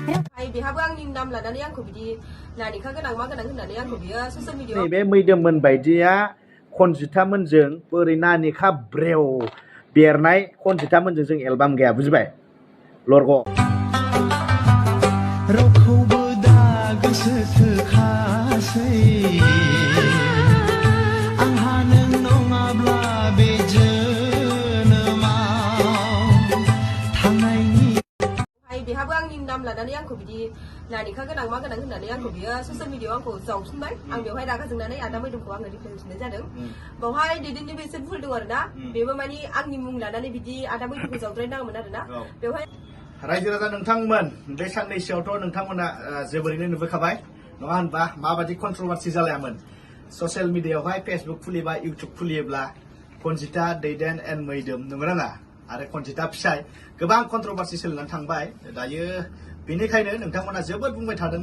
बेहाबो आंनि नाम लानानै आंखौ बिदि नानिखा गोनां मा गोनां होननानै आंखौ बियो ससियेल मिडियायाव नैबे मैदोममोन बायदिया खनजिथामोनजों बोरै नानिखा ब्रेव बेरनाय खनजिथामोनजों जों एलबाम गैया बुजिबाय लरग' रावखौबो दा गोसो थोखासै आंहा नों नङाब्ला बे जोनोमाव थांनायनि बेहाबो आंनि नाम लानानै आंखौ बिदि नानिखा गोनां मा गोनां होननानै आंखौ बियो ससियेल मिडियायाव आंखौ जावफिनबाय आं बेवहाय रागा जोंनानै आदा मैदोमखौ आङो रिप्लाइ होफिननाय जादों बावहाय दैदेननिबो एसे भुल दं आरो ना बेबो मानि आंनि मुं लानानै बिदि आदा मैदोमखौ जावद्रायनाङामोन आरो ना बेवहाय रायजो राजा नोंथांमोन बे साननैसोआवथ' नोंथांमोना जोबोरैनो नुबोखाबाय नङा होनबा माबायदि कन्ट्रभार्सि जालायामोन ससियेल मिडियायावहाय फेसबुक खुलिबा इउटुब खुलियोब्ला खनजिथा दैदेन एन्ड मैदोम नंगौना नङा आरो खनजिथा फिसाय गोबां कन्ट्रभार्सि सोलिनानै थांबाय दायो बेनिखायनो नोंथांमोना जोबोद बुंबाय थादों